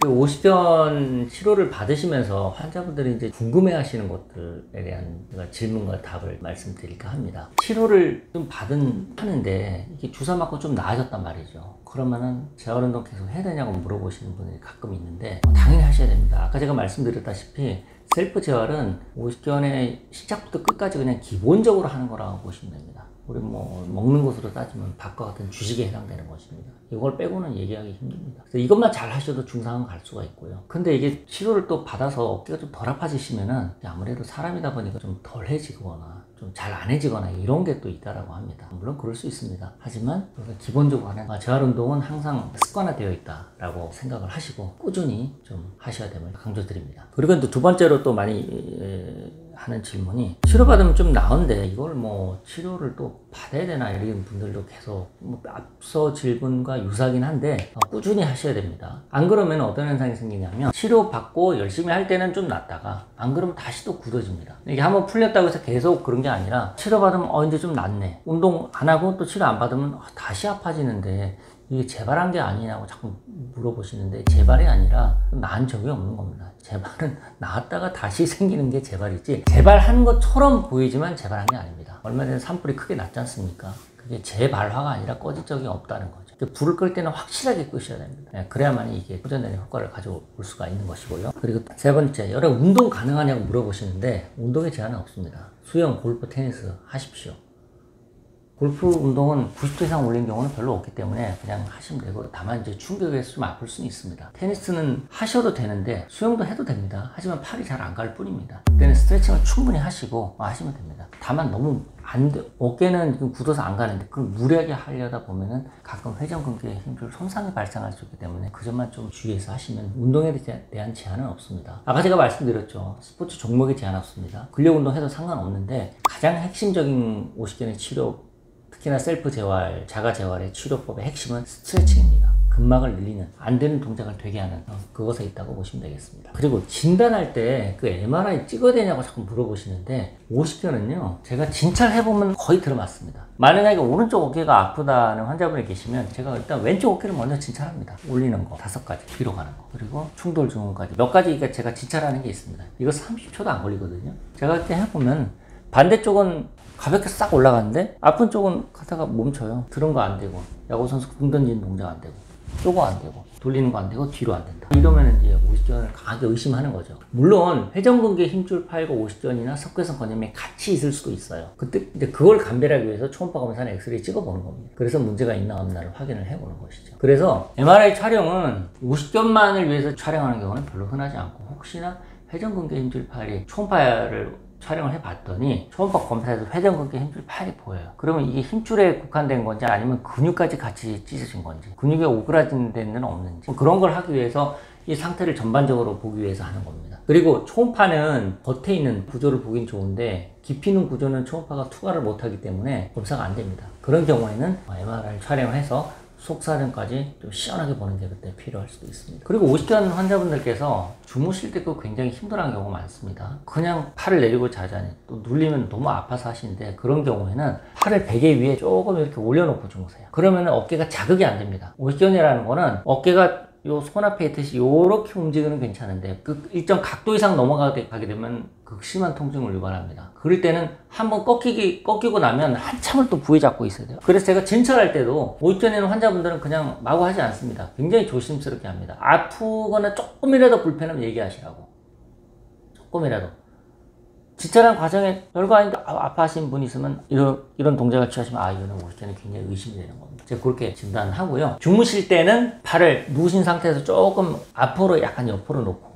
오십견 치료를 받으시면서 환자분들이 이제 궁금해하시는 것들에 대한 질문과 답을 말씀드릴까 합니다. 치료를 좀 하는데 이게 주사 맞고 좀 나아졌단 말이죠. 그러면은 재활운동 계속 해야 되냐고 물어보시는 분이 가끔 있는데 당연히 하셔야 됩니다. 아까 제가 말씀드렸다시피 셀프 재활은 오십견의 시작부터 끝까지 그냥 기본적으로 하는 거라고 보시면 됩니다. 우리 뭐 먹는 것으로 따지면 밥과 같은 주식에 해당되는 것입니다. 이걸 빼고는 얘기하기 힘듭니다. 그래서 이것만 잘 하셔도 중상은 갈 수가 있고요. 근데 이게 치료를 또 받아서 어깨가 좀 덜 아파지시면은 아무래도 사람이다 보니까 좀 덜해지거나 좀 잘 안 해지거나 이런 게 또 있다라고 합니다. 물론 그럴 수 있습니다. 하지만 기본적으로 하는 재활운동은 항상 습관화되어 있다라고 생각을 하시고 꾸준히 좀 하셔야 됨을 강조드립니다. 그리고 또 두 번째로 또 많이 하는 질문이 치료받으면 좀 나은데 이걸 뭐 치료를 또 받아야 되나 이런 분들도 계속 앞서 질문과 유사하긴 한데 꾸준히 하셔야 됩니다. 안 그러면 어떤 현상이 생기냐면 치료받고 열심히 할 때는 좀 낫다가 안 그러면 다시 또 굳어집니다. 이게 한번 풀렸다고 해서 계속 그런 게 아니라 치료받으면 이제 좀 낫네, 운동 안 하고 또 치료 안 받으면 다시 아파지는데 이게 재발한 게 아니냐고 자꾸 물어보시는데 재발이 아니라 나은 적이 없는 겁니다. 재발은 나았다가 다시 생기는 게 재발이지 재발한 것처럼 보이지만 재발한 게 아닙니다. 얼마 전에 산불이 크게 났지 않습니까? 그게 재발화가 아니라 꺼질 적이 없다는 거죠. 불을 끌 때는 확실하게 끄셔야 됩니다. 그래야만 이게 호전되는 효과를 가져올 수가 있는 것이고요. 그리고 세 번째, 여러분 운동 가능하냐고 물어보시는데 운동에 제한은 없습니다. 수영, 골프, 테니스 하십시오. 골프 운동은 90도 이상 올린 경우는 별로 없기 때문에 그냥 하시면 되고, 다만 이제 충격에서 좀 아플 수는 있습니다. 테니스는 하셔도 되는데 수영도 해도 됩니다. 하지만 팔이 잘 안 갈 뿐입니다. 그때는 스트레칭을 충분히 하시고 하시면 됩니다. 다만 너무 어깨는 지금 굳어서 안 가는데 그걸 무리하게 하려다 보면은 가끔 회전근개에 힘줄 손상이 발생할 수 있기 때문에 그 점만 좀 주의해서 하시면 운동에 대한 제한은 없습니다. 아까 제가 말씀드렸죠. 스포츠 종목에 제한 없습니다. 근력 운동 해도 상관없는데 가장 핵심적인 오십견의 치료, 특히나 셀프 재활, 자가 재활의 치료법의 핵심은 스트레칭입니다. 근막을 늘리는, 안 되는 동작을 되게 하는 그것에 있다고 보시면 되겠습니다. 그리고 진단할 때 그 MRI 찍어야 되냐고 자꾸 물어보시는데 오십견은요, 제가 진찰 해보면 거의 들어맞습니다. 만약에 오른쪽 어깨가 아프다는 환자분이 계시면 제가 일단 왼쪽 어깨를 먼저 진찰합니다. 올리는 거 5가지, 뒤로 가는 거, 그리고 충돌 증후까지 몇 가지 제가 진찰하는 게 있습니다. 이거 30초도 안 걸리거든요. 제가 그때 해보면 반대쪽은 가볍게 싹 올라가는데 아픈 쪽은 가다가 멈춰요. 들은 거 안 되고, 야구 선수 공 던지는 동작 안 되고, 쪼고 안 되고, 돌리는 거 안 되고, 뒤로 안 된다. 이러면 이제 오십견을 강하게 의심하는 거죠. 물론 회전근개 힘줄 파열과 오십견이나 석회성 건염이 같이 있을 수도 있어요. 그때 이제 그걸 감별하기 위해서 초음파 검사나 엑스레이 찍어보는 겁니다. 그래서 문제가 있나 없나를 확인을 해보는 것이죠. 그래서 MRI 촬영은 오십견만을 위해서 촬영하는 경우는 별로 흔하지 않고, 혹시나 회전근개 힘줄 파열이 초음파를 촬영을 해봤더니 초음파 검사에서 회전근개 힘줄 파열이 보여요. 그러면 이게 힘줄에 국한된 건지 아니면 근육까지 같이 찢어진 건지, 근육에 오그라진 데는 없는지, 그런 걸 하기 위해서 이 상태를 전반적으로 보기 위해서 하는 겁니다. 그리고 초음파는 겉에 있는 구조를 보긴 좋은데 깊이 있는 구조는 초음파가 투과를 못하기 때문에 검사가 안 됩니다. 그런 경우에는 MRI 촬영을 해서 속사정까지 좀 시원하게 보는 게 그때 필요할 수도 있습니다. 그리고 오십견 환자분들께서 주무실 때 굉장히 힘들어하는 경우가 많습니다. 그냥 팔을 내리고 자자니 또 눌리면 너무 아파서 하시는데, 그런 경우에는 팔을 베개 위에 조금 이렇게 올려놓고 주무세요. 그러면 어깨가 자극이 안 됩니다. 오십견이라는 거는 어깨가 요 손 앞에 있듯이 요렇게 움직이는 괜찮은데 그 일정 각도 이상 넘어가게 되면 극심한 통증을 유발합니다. 그럴 때는 한번 꺾이고 나면 한참을 또 부여잡고 있어야 돼요. 그래서 제가 진찰할 때도 오십견 있는 환자분들은 그냥 마구 하지 않습니다. 굉장히 조심스럽게 합니다. 아프거나 조금이라도 불편하면 얘기하시라고. 조금이라도. 진찰한 과정에 별거 아닌데 아파하시는 분이 있으면 이런 동작을 취하시면 이거는 오십견이 굉장히 의심이 되는 겁니다. 제가 그렇게 진단하고요. 주무실 때는 팔을 누우신 상태에서 조금 앞으로 약간 옆으로 놓고,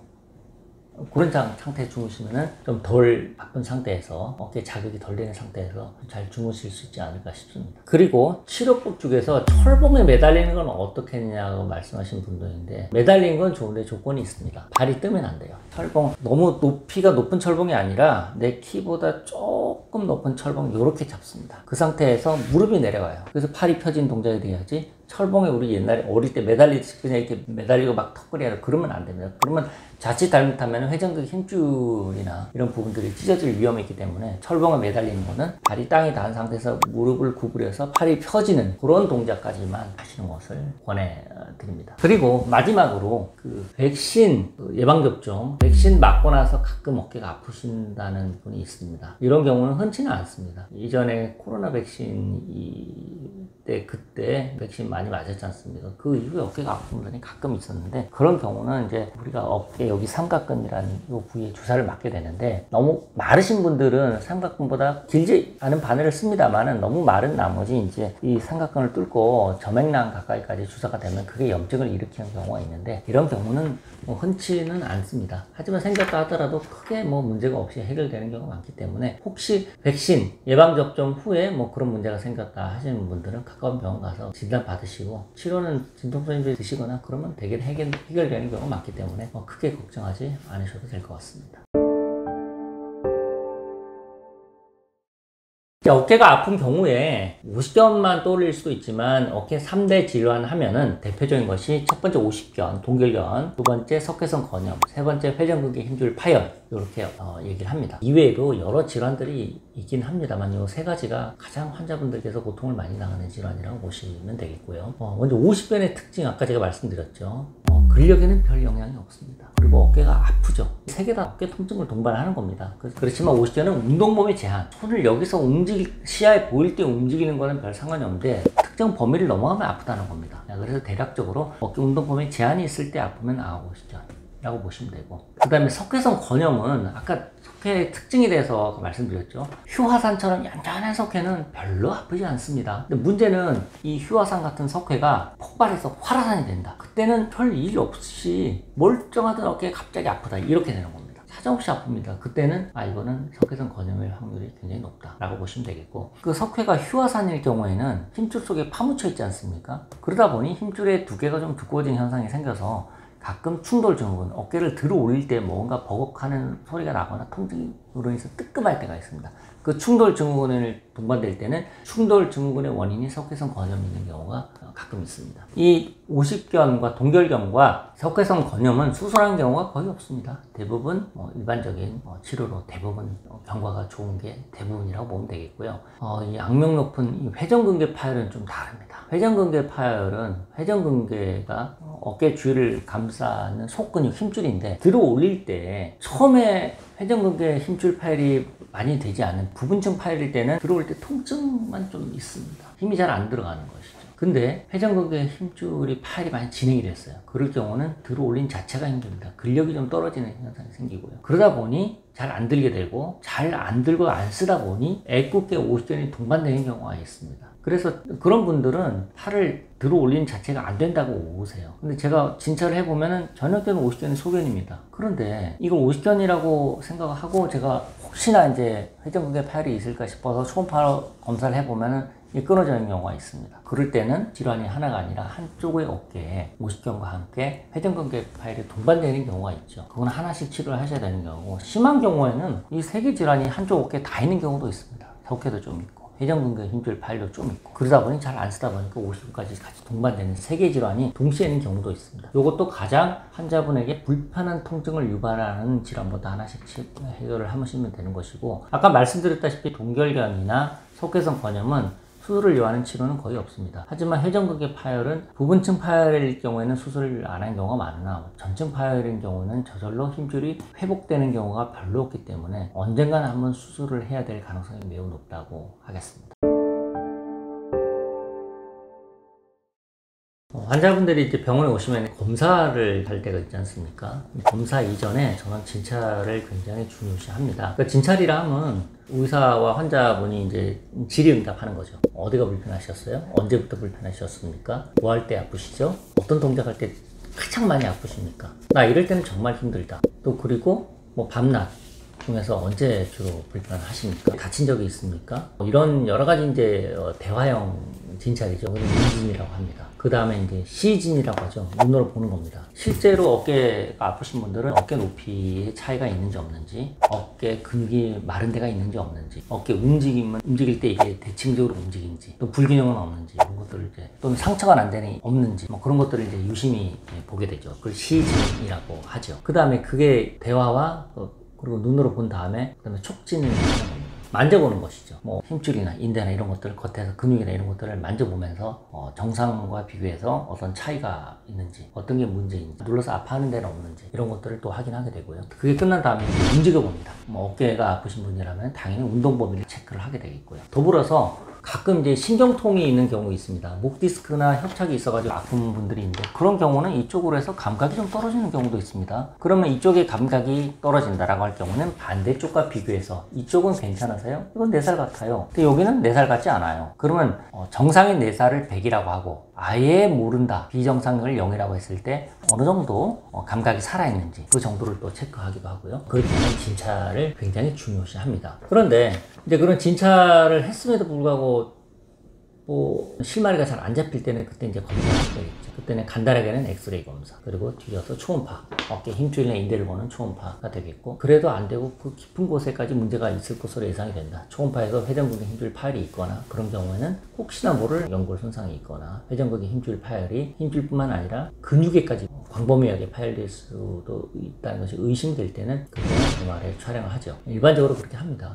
그런 상태에서 주무시면 좀 덜 아픈 상태에서 어깨 자극이 덜 되는 상태에서 잘 주무실 수 있지 않을까 싶습니다. 그리고 치료법 중에서 철봉에 매달리는 건 어떻게 했냐고 말씀하신 분도 있는데, 매달리는 건 좋은데 조건이 있습니다. 발이 뜨면 안 돼요. 철봉, 너무 높이가 높은 철봉이 아니라 내 키보다 조금 높은 철봉 이렇게 잡습니다. 그 상태에서 무릎이 내려가요. 그래서 팔이 펴진 동작이 돼야지 철봉에 우리 옛날에 어릴 때 매달리듯이 그냥 이렇게 매달리고 막 턱걸이하고 그러면 안 됩니다. 그러면 자칫 잘못하면 회전근 힘줄이나 이런 부분들이 찢어질 위험이 있기 때문에 철봉에 매달리는 거는 발이 땅에 닿은 상태에서 무릎을 구부려서 팔이 펴지는 그런 동작까지만 하시는 것을 권해드립니다. 그리고 마지막으로 그 백신 예방접종, 백신 맞고 나서 가끔 어깨가 아프신다는 분이 있습니다. 이런 경우는 흔치는 않습니다. 이전에 코로나 백신 그때 백신 많이 맞았지 않습니까? 그 이후에 어깨가 아픈 분이 가끔 있었는데, 그런 경우는 이제 우리가 어깨 여기 삼각근이라는 이 부위에 주사를 맞게 되는데, 너무 마르신 분들은 삼각근보다 길지 않은 바늘을 씁니다만은 너무 마른 나머지 이제 이 삼각근을 뚫고 저맥락 가까이까지 주사가 되면 그게 염증을 일으키는 경우가 있는데, 이런 경우는 뭐 흔치는 않습니다. 하지만 생겼다 하더라도 크게 뭐 문제가 없이 해결되는 경우가 많기 때문에, 혹시 백신 예방접종 후에 뭐 그런 문제가 생겼다 하시는 분들은 가까운 병원 가서 진단 받으시고 치료는 진통제를 드시거나 그러면 대개 해결되는 경우가 많기 때문에 크게 걱정하지 않으셔도 될 것 같습니다. 어깨가 아픈 경우에 오십견만 떠올릴 수도 있지만, 어깨 3대 질환 하면은 대표적인 것이 첫 번째 오십견, 동결견, 두 번째 석회성 건염, 세 번째 회전근개 힘줄 파열, 이렇게 얘기를 합니다. 이외에도 여러 질환들이 있긴 합니다만 이 세 가지가 가장 환자분들께서 고통을 많이 당하는 질환이라고 보시면 되겠고요. 먼저 오십견의 특징, 아까 제가 말씀드렸죠. 근력에는 별 영향이 없습니다. 그리고 어깨가 아프죠. 세 개 다 어깨 통증을 동반하는 겁니다. 그렇지만 오십견은 운동범위 제한, 손을 여기서 시야에 보일 때 움직이는 거는 별 상관이 없는데 특정 범위를 넘어가면 아프다는 겁니다. 그래서 대략적으로 어깨 운동범위 제한이 있을 때 아프면 오십견이라고 보시면 되고, 그 다음에 석회성 건염은 아까 석회의 특징에 대해서 말씀드렸죠. 휴화산처럼 얌전한 석회는 별로 아프지 않습니다. 근데 문제는 이 휴화산 같은 석회가 폭발해서 활화산이 된다. 그때는 별 일 없이 멀쩡하던 어깨가 갑자기 아프다, 이렇게 되는 겁니다. 사정없이 아픕니다. 그때는 이거는 석회성 건염일 확률이 굉장히 높다라고 보시면 되겠고, 그 석회가 휴화산일 경우에는 힘줄 속에 파묻혀 있지 않습니까? 그러다 보니 힘줄의 두께가 좀 두꺼워진 현상이 생겨서 가끔 충돌 증후군, 어깨를 들어 올릴 때 뭔가 버벅하는 소리가 나거나 통증으로 인해서 뜨끔할 때가 있습니다. 그 충돌 증후군을 동반될 때는 충돌 증후군의 원인이 석회성 건염이 있는 경우가 가끔 있습니다. 이 오십견과 동결견과 석회성 건염은 수술한 경우가 거의 없습니다. 대부분 일반적인 치료로 대부분 경과가 좋은 게 대부분이라고 보면 되겠고요. 이 악명 높은 이 회전근개 파열은 좀 다릅니다. 회전근개 파열은 회전근개가 어깨 주위를 감싸는 속근육 힘줄인데, 들어 올릴 때 처음에 회전근개 힘줄 파열이 많이 되지 않은 부분층 파열일 때는 들어올 때 통증만 좀 있습니다. 힘이 잘 안 들어가는 것이죠. 근데 회전근개 힘줄이 파열이 많이 진행이 됐어요. 그럴 경우는 들어 올린 자체가 힘듭니다. 근력이 좀 떨어지는 현상이 생기고요. 그러다 보니 잘 안 들게 되고, 잘 안 들고 안 쓰다 보니 애꿎게 오십견이 동반되는 경우가 있습니다. 그래서 그런 분들은 팔을 들어 올리는 자체가 안 된다고 오세요. 근데 제가 진찰을 해보면은 전형적인 오십견이 소견입니다. 그런데 이걸 오십견이라고 생각하고 제가 혹시나 이제 회전근개 파열이 있을까 싶어서 초음파 검사를 해보면은 끊어져 있는 경우가 있습니다. 그럴 때는 질환이 하나가 아니라 한쪽의 어깨에 오십견과 함께 회전근개 파열이 동반되는 경우가 있죠. 그건 하나씩 치료를 하셔야 되는 경우고, 심한 경우에는 이 세 개 질환이 한쪽 어깨에 다 있는 경우도 있습니다. 석회도 좀 있고 회전근개 힘줄 파열도 좀 있고, 그러다 보니 잘 안 쓰다 보니까 오십견까지 같이 동반되는 세 개 질환이 동시에 있는 경우도 있습니다. 이것도 가장 환자분에게 불편한 통증을 유발하는 질환보다 하나씩 해결을 하시면 되는 것이고, 아까 말씀드렸다시피 동결견이나 석회성 건염은 수술을 요하는 치료는 거의 없습니다. 하지만 회전근개 파열은 부분층 파열일 경우에는 수술을 안 한 경우가 많으나 전층 파열인 경우는 저절로 힘줄이 회복되는 경우가 별로 없기 때문에 언젠가는 한번 수술을 해야 될 가능성이 매우 높다고 하겠습니다. 환자분들이 이제 병원에 오시면 검사를 할 때가 있지 않습니까? 검사 이전에 저는 진찰을 굉장히 중요시합니다. 그러니까 진찰이라 하면 의사와 환자분이 이제 질의응답하는 거죠. 어디가 불편하셨어요? 언제부터 불편하셨습니까? 뭐 할 때 아프시죠? 어떤 동작할 때 가장 많이 아프십니까? 나 이럴 때는 정말 힘들다. 또 그리고 뭐 밤낮 중에서 언제 주로 불편하십니까? 다친 적이 있습니까? 이런 여러 가지 이제 대화형 진찰이죠. 그걸 인진이라고 합니다. 그 다음에 이제 시진이라고 하죠. 눈으로 보는 겁니다. 실제로 어깨가 아프신 분들은 어깨 높이의 차이가 있는지 없는지, 어깨 근육이 마른 데가 있는지 없는지, 어깨 움직일 때 이게 대칭적으로 움직이는지, 또 불균형은 없는지, 이런 것들을 이제, 또는 상처가 난 데는 없는지, 뭐 그런 것들을 이제 유심히 보게 되죠. 그걸 시진이라고 하죠. 그 다음에 그게 대화와 그리고 눈으로 본 다음에 그다음에 촉진을 하는 겁니다. 만져보는 것이죠. 뭐 힘줄이나 인대나 이런 것들, 겉에서 근육이나 이런 것들을 만져보면서 정상과 비교해서 어떤 차이가 있는지, 어떤 게 문제인지, 눌러서 아파하는 데는 없는지, 이런 것들을 또 확인하게 되고요. 그게 끝난 다음에 움직여 봅니다. 뭐 어깨가 아프신 분이라면 당연히 운동 범위를 체크를 하게 되겠고요. 더불어서 가끔 이제 신경통이 있는 경우 있습니다. 목 디스크나 협착이 있어가지고 아픈 분들이 있는데, 그런 경우는 이쪽으로 해서 감각이 좀 떨어지는 경우도 있습니다. 그러면 이쪽에 감각이 떨어진다라고 할 경우는 반대쪽과 비교해서 이쪽은 괜찮으세요? 이건 4살 같아요. 근데 여기는 4살 같지 않아요. 그러면 정상인 4살을 100이라고 하고 아예 모른다, 비정상을 0이라고 했을 때 어느 정도 감각이 살아있는지 그 정도를 또 체크하기도 하고요. 그렇기 때문에 진찰을 굉장히 중요시합니다. 그런데 이제 그런 진찰을 했음에도 불구하고 뭐 실마리가 잘 안 잡힐 때는 그때 이제 검사를 해야겠죠. 그때는 간단하게는 엑스레이 검사, 그리고 뒤져서 초음파, 어깨 힘줄이나 인대를 보는 초음파가 되겠고, 그래도 안 되고 그 깊은 곳에까지 문제가 있을 것으로 예상이 된다. 초음파에서 회전근개 힘줄 파열이 있거나, 그런 경우에는 혹시나 모를 연골 손상이 있거나, 회전근개 힘줄 파열이 힘줄뿐만 아니라 근육에까지 광범위하게 파열될 수도 있다는 것이 의심될 때는 그때 MRI 촬영을 하죠. 일반적으로 그렇게 합니다.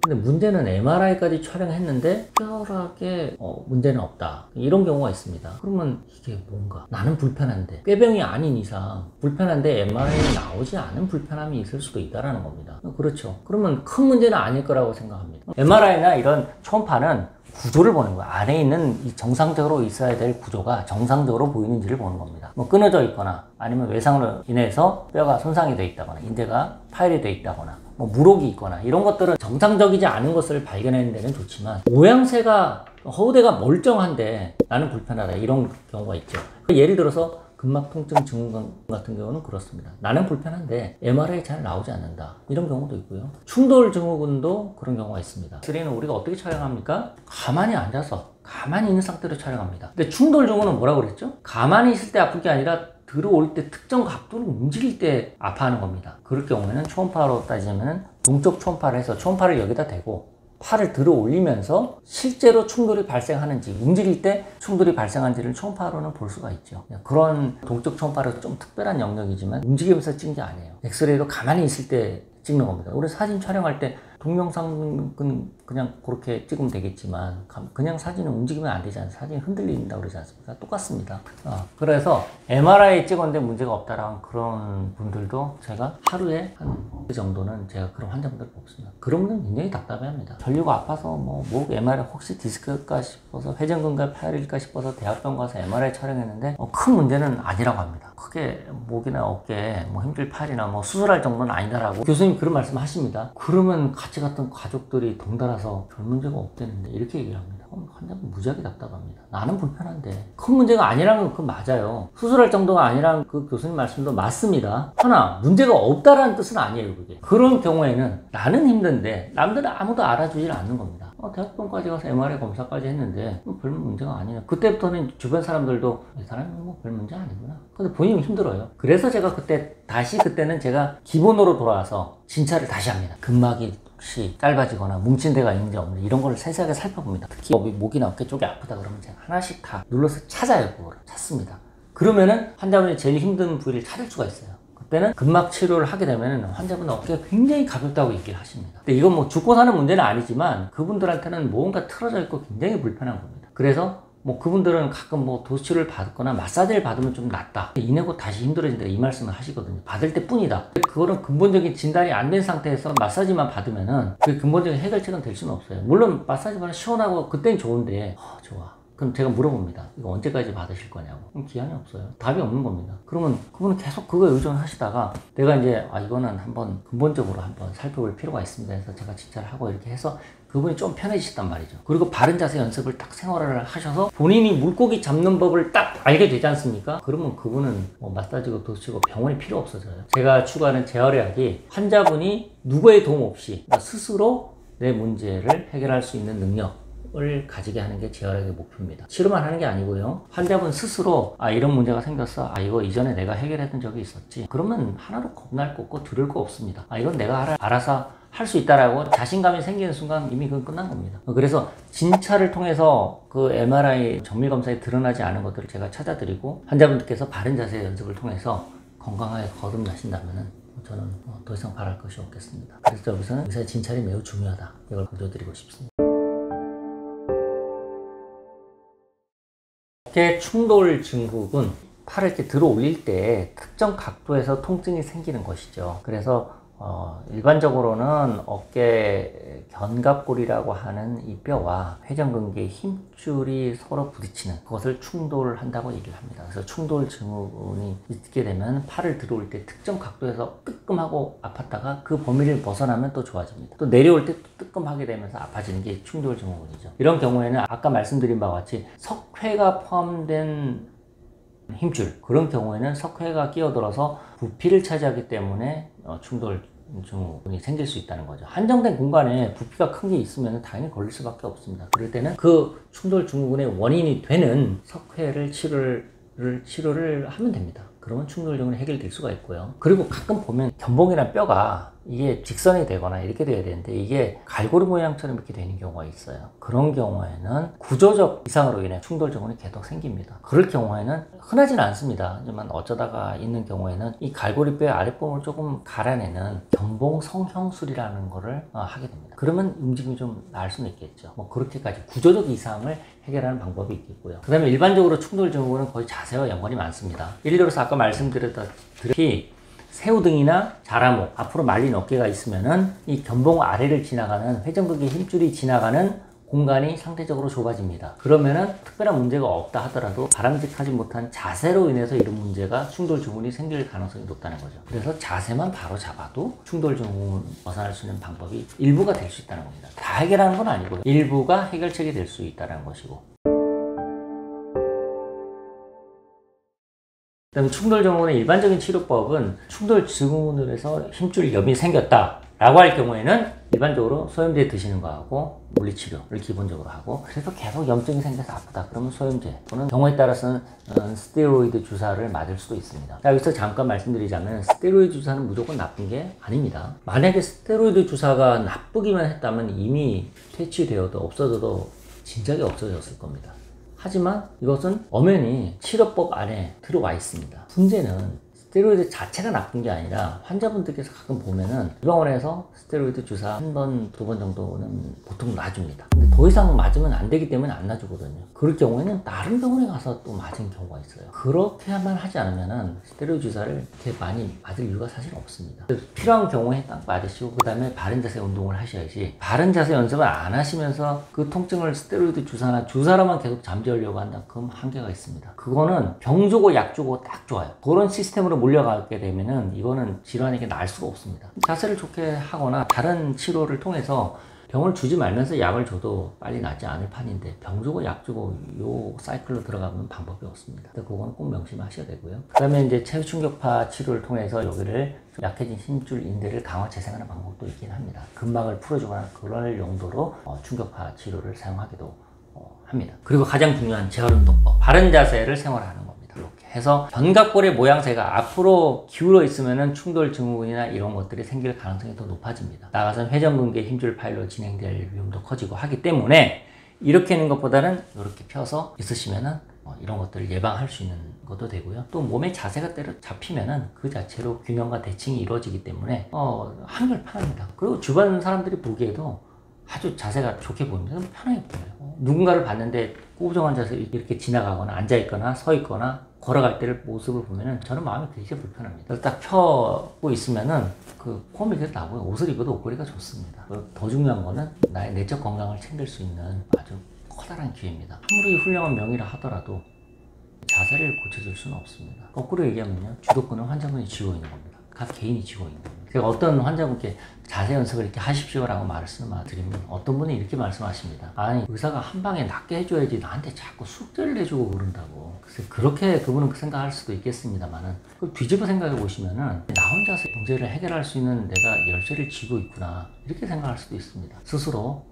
근데 문제는 MRI까지 촬영했는데 특별하게 문제는 없다, 이런 경우가 있습니다. 그러면 이게 뭔가 나는 불편한데, 꾀병이 아닌 이상 불편한데 MRI에 나오지 않은 불편함이 있을 수도 있다는 겁니다. 그렇죠. 그러면 큰 문제는 아닐 거라고 생각합니다. MRI나 이런 초음파는 구조를 보는 거야. 안에 있는 이 정상적으로 있어야 될 구조가 정상적으로 보이는지를 보는 겁니다. 뭐 끊어져 있거나, 아니면 외상으로 인해서 뼈가 손상이 되어 있다거나, 인대가 파열이 되어 있다거나, 뭐 물혹이 있거나, 이런 것들은 정상적이지 않은 것을 발견하는 데는 좋지만, 모양새가 허우대가 멀쩡한데 나는 불편하다, 이런 경우가 있죠. 예를 들어서 근막 통증 증후군 같은 경우는 그렇습니다. 나는 불편한데 MRI 잘 나오지 않는다, 이런 경우도 있고요. 충돌 증후군도 그런 경우가 있습니다. 엑스레이는 우리가 어떻게 촬영합니까? 가만히 앉아서 가만히 있는 상태로 촬영합니다. 근데 충돌 증후군은 뭐라고 그랬죠? 가만히 있을 때 아픈 게 아니라 들어올 때 특정 각도로 움직일 때 아파하는 겁니다. 그럴 경우에는 초음파로 따지면 동적 초음파를 해서 초음파를 여기다 대고 팔을 들어 올리면서 실제로 충돌이 발생하는지, 움직일 때 충돌이 발생한지를 초음파로는 볼 수가 있죠. 그런 동적 초음파는 좀 특별한 영역이지만 움직이면서 찍은 게 아니에요. 엑스레이도 가만히 있을 때 찍는 겁니다. 우리 사진 촬영할 때 동영상은 그냥 그렇게 찍으면 되겠지만, 그냥 사진은 움직이면 안 되지 않습니까? 사진이 흔들린다고 그러지 않습니까? 똑같습니다. 그래서 MRI 찍었는데 문제가 없다라는 그런 분들도 제가 하루에 한 그 정도는 제가 그런 환자분들 뽑습니다. 그런 분들은 굉장히 답답해합니다. 전류가 아파서 목 MRI 혹시 디스크일까 싶어서, 회전근개 파열일까 싶어서 대학병 가서 MRI 촬영했는데 큰 문제는 아니라고 합니다. 크게 목이나 어깨에 뭐 힘줄 파열이나 뭐 수술할 정도는 아니다라고 교수님 그런 말씀 하십니다. 그러면 같이 갔던 가족들이 덩달아서 별 문제가 없다는데 이렇게 얘기를 합니다. 환자분 무지하게 답답합니다. 나는 불편한데. 큰 문제가 아니라는 건 그건 맞아요. 수술할 정도가 아니라는 그 교수님 말씀도 맞습니다. 하나 문제가 없다라는 뜻은 아니에요. 그게 그런 경우에는 나는 힘든데 남들은 아무도 알아주질 않는 겁니다. 대학병까지 가서 MRI 검사까지 했는데 별 문제가 아니네. 그때부터는 주변 사람들도 이 사람이 뭐 별 문제 아니구나. 근데 본인이 힘들어요. 그래서 제가 그때는 제가 기본으로 돌아와서 진찰을 다시 합니다. 근막이 혹시 짧아지거나 뭉친 데가 있는지 없는지 이런 걸 세세하게 살펴봅니다. 특히 목이나 어깨 쪽이 아프다 그러면 제가 하나씩 다 눌러서 찾아요. 그거를 찾습니다. 그러면은 환자분이 제일 힘든 부위를 찾을 수가 있어요. 그때는 근막 치료를 하게 되면 환자분 어깨가 굉장히 가볍다고 얘기를 하십니다. 근데 이건 뭐 죽고 사는 문제는 아니지만 그분들한테는 뭔가 틀어져 있고 굉장히 불편한 겁니다. 그래서 뭐 그분들은 가끔 뭐 도수치료를 받거나 마사지를 받으면 좀 낫다, 이내고 다시 힘들어진다, 이 말씀을 하시거든요. 받을 때 뿐이다. 그거는 근본적인 진단이 안 된 상태에서 마사지만 받으면은 그 근본적인 해결책은 될 수는 없어요. 물론 마사지 받으면 시원하고 그땐 좋은데 좋아. 그럼 제가 물어봅니다. 이거 언제까지 받으실 거냐고. 그럼 기한이 없어요. 답이 없는 겁니다. 그러면 그분은 계속 그거에 의존하시다가 내가 이제 이거는 한번 근본적으로 한번 살펴볼 필요가 있습니다 해서 제가 진찰을 하고 이렇게 해서 그분이 좀 편해지셨단 말이죠. 그리고 바른 자세 연습을 딱 생활을 하셔서 본인이 물고기 잡는 법을 딱 알게 되지 않습니까? 그러면 그분은 뭐 마사지고 도수치고 병원이 필요 없어져요. 제가 추구하는 재활의학이 환자분이 누구의 도움 없이 스스로 내 문제를 해결할 수 있는 능력을 가지게 하는 게 재활학의 목표입니다. 치료만 하는 게 아니고요. 환자분 스스로 이런 문제가 생겼어. 이거 이전에 내가 해결했던 적이 있었지. 그러면 하나도 겁날 거 없고 들을 거 없습니다. 이건 내가 알아서 할 수 있다라고 자신감이 생기는 순간 이미 그건 끝난 겁니다. 그래서 진찰을 통해서 그 MRI 정밀 검사에 드러나지 않은 것들을 제가 찾아드리고 환자분들께서 바른 자세 연습을 통해서 건강하게 거듭나신다면은 저는 더 이상 바랄 것이 없겠습니다. 그래서 여기서는 의사의 진찰이 매우 중요하다. 이걸 강조드리고 싶습니다. 어깨 충돌 증후군, 팔을 이렇게 들어 올릴 때 특정 각도에서 통증이 생기는 것이죠. 그래서 일반적으로는 어깨 견갑골이라고 하는 이 뼈와 회전근개의 힘줄이 서로 부딪히는 그것을 충돌한다고 얘기를 합니다. 그래서 충돌 증후군이 있게 되면 팔을 들어올 때 특정 각도에서 뜨끔하고 아팠다가 그 범위를 벗어나면 또 좋아집니다. 또 내려올 때 또 뜨끔하게 되면서 아파지는 게 충돌 증후군이죠. 이런 경우에는 아까 말씀드린 바와 같이 석회가 포함된 힘줄, 그런 경우에는 석회가 끼어들어서 부피를 차지하기 때문에 충돌 증후군이 생길 수 있다는 거죠. 한정된 공간에 부피가 큰 게 있으면 당연히 걸릴 수밖에 없습니다. 그럴 때는 그 충돌 증후군의 원인이 되는 석회를 치료를 하면 됩니다. 그러면 충돌 증후군이 해결될 수가 있고요. 그리고 가끔 보면 견봉이나 뼈가 이게 직선이 되거나 이렇게 돼야 되는데 이게 갈고리 모양처럼 이렇게 되는 경우가 있어요. 그런 경우에는 구조적 이상으로 인해 충돌 증후군이 계속 생깁니다. 그럴 경우에는 흔하지는 않습니다. 하지만 어쩌다가 있는 경우에는 이 갈고리뼈의 아랫부분을 조금 갈아내는 견봉 성형술이라는 거를 하게 됩니다. 그러면 움직임이 좀 나을 수는 있겠죠. 뭐 그렇게까지 구조적 이상을 해결하는 방법이 있겠고요. 그 다음에 일반적으로 충돌 증후군은 거의 자세와 연관이 많습니다. 예를 들어서 아까 말씀드렸다시피 새우등이나 자라목, 앞으로 말린 어깨가 있으면은 이 견봉 아래를 지나가는 회전근개 힘줄이 지나가는 공간이 상대적으로 좁아집니다. 그러면은 특별한 문제가 없다 하더라도 바람직하지 못한 자세로 인해서 이런 문제가 충돌 증후군이 생길 가능성이 높다는 거죠. 그래서 자세만 바로 잡아도 충돌 증후군 벗어날 수 있는 방법이 일부가 될 수 있다는 겁니다. 다 해결하는 건 아니고요. 일부가 해결책이 될 수 있다는 것이고. 그다음에 충돌 증후군의 일반적인 치료법은 충돌 증후군으로 해서 힘줄염이 생겼다 라고 할 경우에는 일반적으로 소염제 드시는 거하고 물리치료를 기본적으로 하고, 그래도 계속 염증이 생겨서 아프다 그러면 소염제 또는 경우에 따라서는 스테로이드 주사를 맞을 수도 있습니다. 자, 여기서 잠깐 말씀드리자면 스테로이드 주사는 무조건 나쁜 게 아닙니다. 만약에 스테로이드 주사가 나쁘기만 했다면 이미 퇴치되어도 없어져도 진작에 없어졌을 겁니다. 하지만 이것은 엄연히 치료법 안에 들어와 있습니다. 문제는 스테로이드 자체가 나쁜 게 아니라 환자분들께서 가끔 보면은 병원에서 스테로이드 주사 한 번, 두 번 정도는 보통 놔줍니다. 근데 더 이상 맞으면 안 되기 때문에 안 놔주거든요. 그럴 경우에는 다른 병원에 가서 또 맞은 경우가 있어요. 그렇게만 하지 않으면은 스테로이드 주사를 이렇게 많이 맞을 이유가 사실 없습니다. 필요한 경우에 딱 맞으시고 그 다음에 바른 자세 운동을 하셔야지, 바른 자세 연습을 안 하시면서 그 통증을 스테로이드 주사로만 계속 잠재우려고 한다. 그럼 한계가 있습니다. 그거는 병 주고 약 주고 딱 좋아요. 그런 시스템으로 몰려가게 되면은 이거는 질환에게 나을 수가 없습니다. 자세를 좋게 하거나 다른 치료를 통해서 병을 주지 말면서 약을 줘도 빨리 낫지 않을 판인데 병 주고 약 주고 요 사이클로 들어가면 방법이 없습니다. 그거는 꼭 명심하셔야 되고요. 그 다음에 이제 체외 충격파 치료를 통해서 여기를 약해진 힘줄 인대를 강화 재생하는 방법도 있긴 합니다. 근막을 풀어주거나 그럴 용도로 충격파 치료를 사용하기도 합니다. 그리고 가장 중요한 재활운동법, 바른 자세를 생활하는 겁니다. 이렇게 해서 견갑골의 모양새가 앞으로 기울어 있으면은 충돌 증후군이나 이런 것들이 생길 가능성이 더 높아집니다. 나아가서 회전근개 힘줄 파열로 진행될 위험도 커지고 하기 때문에 이렇게 하는 것보다는 이렇게 펴서 있으시면은 이런 것들을 예방할 수 있는 것도 되고요. 또 몸의 자세가 때려 잡히면은 그 자체로 균형과 대칭이 이루어지기 때문에 한결 편합니다. 그리고 주변 사람들이 보기에도 아주 자세가 좋게 보입니다. 편하게 보여요. 누군가를 봤는데 꾸부정한 자세 이렇게 지나가거나 앉아있거나 서있거나 걸어갈 때를 모습을 보면은 저는 마음이 되게 불편합니다. 그래서 딱 펴고 있으면은 그 폼이 계속 나고요. 옷을 입어도 옷걸이가 좋습니다. 더 중요한 거는 나의 내적 건강을 챙길 수 있는 아주 커다란 기회입니다. 아무리 훌륭한 명의라 하더라도 자세를 고쳐줄 수는 없습니다. 거꾸로 얘기하면요, 주도권은 환자분이 쥐고 있는 겁니다. 각 개인이 쥐고 있는 겁니다. 제가 어떤 환자분께 자세 연습을 이렇게 하십시오라고 말씀드리면 어떤 분이 이렇게 말씀하십니다. 아니, 의사가 한 방에 낫게 해줘야지 나한테 자꾸 숙제를 내주고 그런다고. 그래서 그렇게 그분은 생각할 수도 있겠습니다만은, 뒤집어 생각해 보시면은 나 혼자서 문제를 해결할 수 있는 내가 열쇠를 쥐고 있구나, 이렇게 생각할 수도 있습니다. 스스로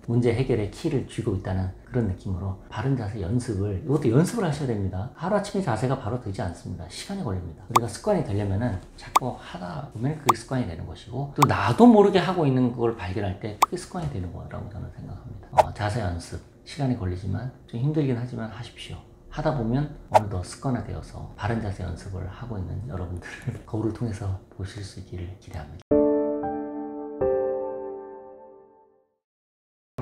문제 해결의 키를 쥐고 있다는 그런 느낌으로 바른 자세 연습을, 이것도 연습을 하셔야 됩니다. 하루아침에 자세가 바로 되지 않습니다. 시간이 걸립니다. 우리가 습관이 되려면은 자꾸 하다 보면 그게 습관이 되는 것이고, 또 나도 모르게 하고 있는 걸 발견할 때 그게 습관이 되는 거라고 저는 생각합니다. 자세 연습 시간이 걸리지만 좀 힘들긴 하지만 하십시오. 하다 보면 어느덧 습관화되어서 바른 자세 연습을 하고 있는 여러분들을 거울을 통해서 보실 수 있기를 기대합니다.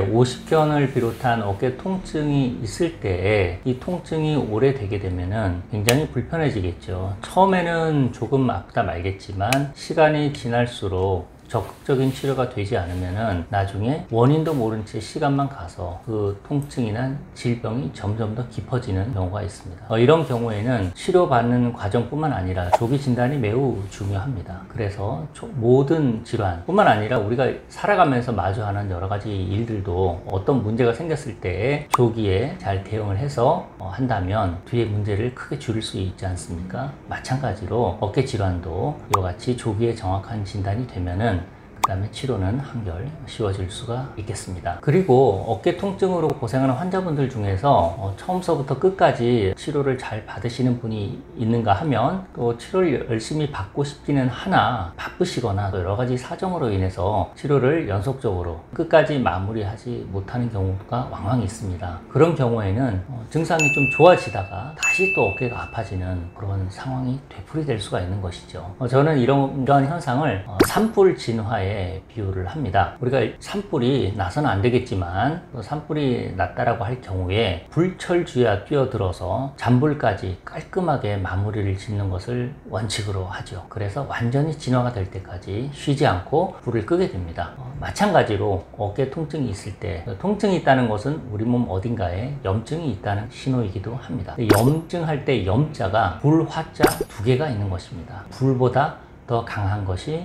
50견을 비롯한 어깨 통증이 있을 때 이 통증이 오래되게 되면은 굉장히 불편해지겠죠. 처음에는 조금 아프다 말겠지만 시간이 지날수록 적극적인 치료가 되지 않으면은 나중에 원인도 모른 채 시간만 가서 그 통증이나 질병이 점점 더 깊어지는 경우가 있습니다. 이런 경우에는 치료받는 과정뿐만 아니라 조기 진단이 매우 중요합니다. 그래서 모든 질환 뿐만 아니라 우리가 살아가면서 마주하는 여러 가지 일들도 어떤 문제가 생겼을 때 조기에 잘 대응을 해서 한다면 뒤에 문제를 크게 줄일 수 있지 않습니까? 마찬가지로 어깨 질환도 이와 같이 조기에 정확한 진단이 되면은 그 다음에 치료는 한결 쉬워질 수가 있겠습니다. 그리고 어깨 통증으로 고생하는 환자분들 중에서 처음서부터 끝까지 치료를 잘 받으시는 분이 있는가 하면, 또 치료를 열심히 받고 싶기는 하나 바쁘시거나 또 여러 가지 사정으로 인해서 치료를 연속적으로 끝까지 마무리하지 못하는 경우가 왕왕 있습니다. 그런 경우에는 증상이 좀 좋아지다가 다시 또 어깨가 아파지는 그런 상황이 되풀이될 수가 있는 것이죠. 저는 이러한 현상을 산불 진화에 비유를 합니다. 우리가 산불이 나서는 안 되겠지만 산불이 났다라고 할 경우에 불철주야 뛰어들어서 잔불까지 깔끔하게 마무리를 짓는 것을 원칙으로 하죠. 그래서 완전히 진화가 될 때까지 쉬지 않고 불을 끄게 됩니다. 마찬가지로 어깨 통증이 있을 때, 통증이 있다는 것은 우리 몸 어딘가에 염증이 있다는 신호이기도 합니다. 염증할 때 염자가 불, 화자 두 개가 있는 것입니다. 불보다 더 강한 것이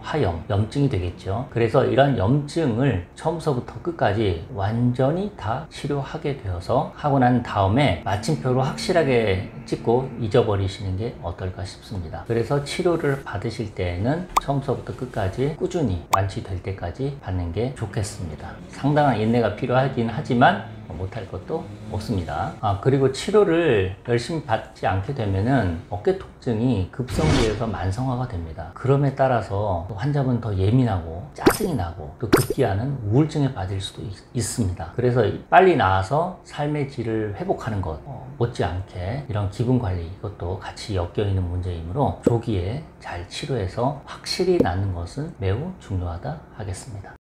화염, 염증이 되겠죠. 그래서 이런 염증을 처음서부터 끝까지 완전히 다 치료하게 되어서 하고 난 다음에 마침표로 확실하게 찍고 잊어버리시는 게 어떨까 싶습니다. 그래서 치료를 받으실 때에는 처음서부터 끝까지 꾸준히 완치될 때까지 받는 게 좋겠습니다. 상당한 인내가 필요하긴 하지만 못할 것도 없습니다. 그리고 치료를 열심히 받지 않게 되면은 어깨 통증이 급성기에서 만성화가 됩니다. 그럼에 따라서 환자분 더 예민하고 짜증이 나고 또 급기야는 우울증에 빠질 수도 있습니다. 그래서 빨리 나아서 삶의 질을 회복하는 것 못지않게 이런 기분 관리, 이것도 같이 엮여 있는 문제이므로 조기에 잘 치료해서 확실히 낫는 것은 매우 중요하다 하겠습니다.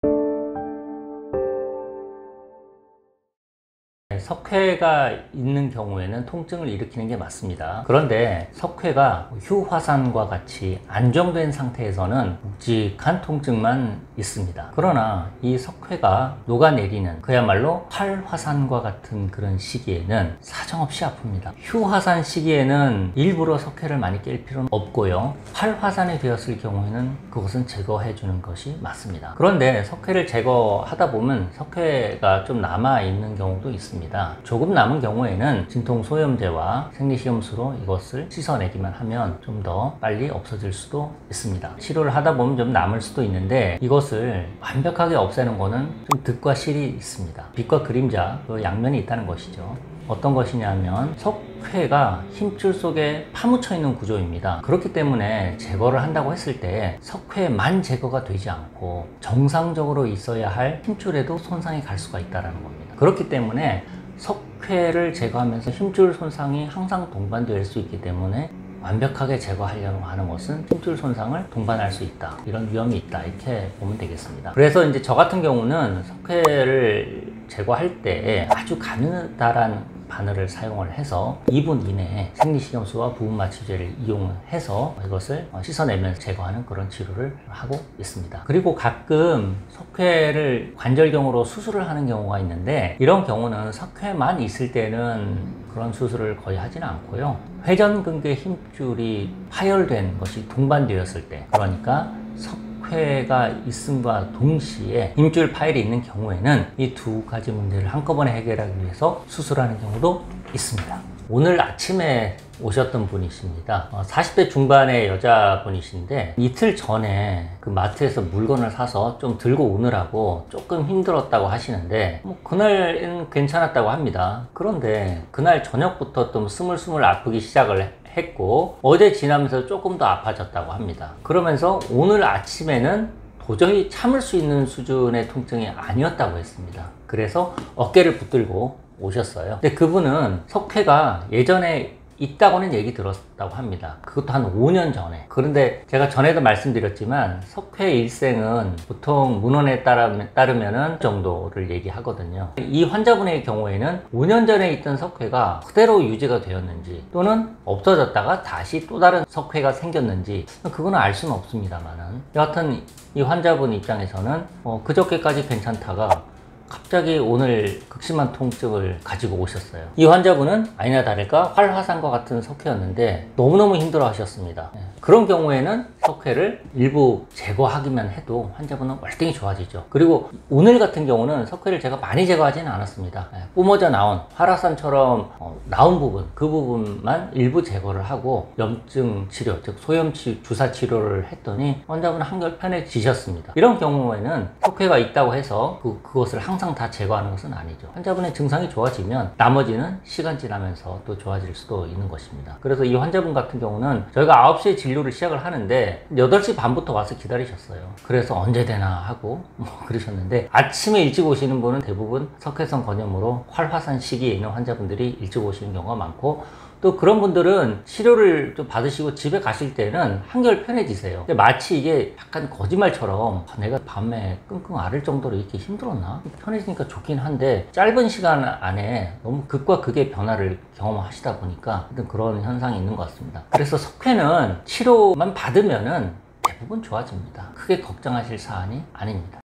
석회가 있는 경우에는 통증을 일으키는 게 맞습니다. 그런데 석회가 휴화산과 같이 안정된 상태에서는 묵직한 통증만 있습니다. 그러나 이 석회가 녹아내리는 그야말로 활화산과 같은 그런 시기에는 사정없이 아픕니다. 휴화산 시기에는 일부러 석회를 많이 깰 필요는 없고요. 활화산이 되었을 경우에는 그것은 제거해 주는 것이 맞습니다. 그런데 석회를 제거하다 보면 석회가 좀 남아있는 경우도 있습니다. 조금 남은 경우에는 진통소염제와 생리식염수로 이것을 씻어내기만 하면 좀 더 빨리 없어질 수도 있습니다. 치료를 하다 보면 좀 남을 수도 있는데 이것을 완벽하게 없애는 거는 좀 득과 실이 있습니다. 빛과 그림자, 그 양면이 있다는 것이죠. 어떤 것이냐면 석회가 힘줄 속에 파묻혀 있는 구조입니다. 그렇기 때문에 제거를 한다고 했을 때 석회만 제거가 되지 않고 정상적으로 있어야 할 힘줄에도 손상이 갈 수가 있다는 겁니다. 그렇기 때문에 석회를 제거하면서 힘줄 손상이 항상 동반될 수 있기 때문에 완벽하게 제거하려고 하는 것은 힘줄 손상을 동반할 수 있다, 이런 위험이 있다, 이렇게 보면 되겠습니다. 그래서 이제 저 같은 경우는 석회를 제거할 때 아주 가느다란 바늘을 사용을 해서 2분 이내에 생리식염수와 부분마취제를 이용해서 이것을 씻어내면서 제거하는 그런 치료를 하고 있습니다. 그리고 가끔 석회를 관절경으로 수술을 하는 경우가 있는데, 이런 경우는 석회만 있을 때는 그런 수술을 거의 하지는 않고요. 회전근개 힘줄이 파열된 것이 동반되었을 때, 그러니까 석회가 있음과 동시에 힘줄 파열이 있는 경우에는 이 두 가지 문제를 한꺼번에 해결하기 위해서 수술하는 경우도 있습니다. 오늘 아침에 오셨던 분이십니다. 40대 중반의 여자분이신데, 이틀 전에 그 마트에서 물건을 사서 좀 들고 오느라고 조금 힘들었다고 하시는데, 그날은 괜찮았다고 합니다. 그런데 그날 저녁부터 좀 스물스물 아프기 시작을 했고, 어제 지나면서 조금 더 아파졌다고 합니다. 그러면서 오늘 아침에는 도저히 참을 수 있는 수준의 통증이 아니었다고 했습니다. 그래서 어깨를 붙들고 오셨어요. 근데 그분은 석회가 예전에 있다고는 얘기 들었다고 합니다. 그것도 한 5년 전에. 그런데 제가 전에도 말씀드렸지만 석회 일생은 보통 문헌에 따르면은 정도를 얘기하거든요. 이 환자분의 경우에는 5년 전에 있던 석회가 그대로 유지가 되었는지, 또는 없어졌다가 다시 또 다른 석회가 생겼는지, 그거는 알 수는 없습니다만은, 여하튼 이 환자분 입장에서는 그저께까지 괜찮다가 갑자기 오늘 극심한 통증을 가지고 오셨어요. 이 환자분은 아니나 다를까 활화산과 같은 석회였는데 너무너무 힘들어 하셨습니다. 그런 경우에는 석회를 일부 제거하기만 해도 환자분은 월등히 좋아지죠. 그리고 오늘 같은 경우는 석회를 제가 많이 제거하지는 않았습니다. 뿜어져 나온 활화산처럼 나온 부분, 그 부분만 일부 제거를 하고 염증 치료, 즉 소염 주사 치료를 했더니 환자분은 한결 편해지셨습니다. 이런 경우에는 석회가 있다고 해서 그것을 항상 다 제거하는 것은 아니죠. 환자분의 증상이 좋아지면 나머지는 시간 지나면서 또 좋아질 수도 있는 것입니다. 그래서 이 환자분 같은 경우는 저희가 9시에 진료를 시작을 하는데 8시 반부터 와서 기다리셨어요. 그래서 언제 되나 하고 그러셨는데, 아침에 일찍 오시는 분은 대부분 석회성 건염으로 활화산 시기에 있는 환자분들이 일찍 오시는 경우가 많고, 또 그런 분들은 치료를 좀 받으시고 집에 가실 때는 한결 편해지세요. 근데 마치 이게 약간 거짓말처럼 내가 밤에 끙끙 앓을 정도로 이렇게 힘들었나? 편해지니까 좋긴 한데, 짧은 시간 안에 너무 극과 극의 변화를 경험하시다 보니까 그런 현상이 있는 것 같습니다. 그래서 석회는 치료만 받으면은 대부분 좋아집니다. 크게 걱정하실 사안이 아닙니다.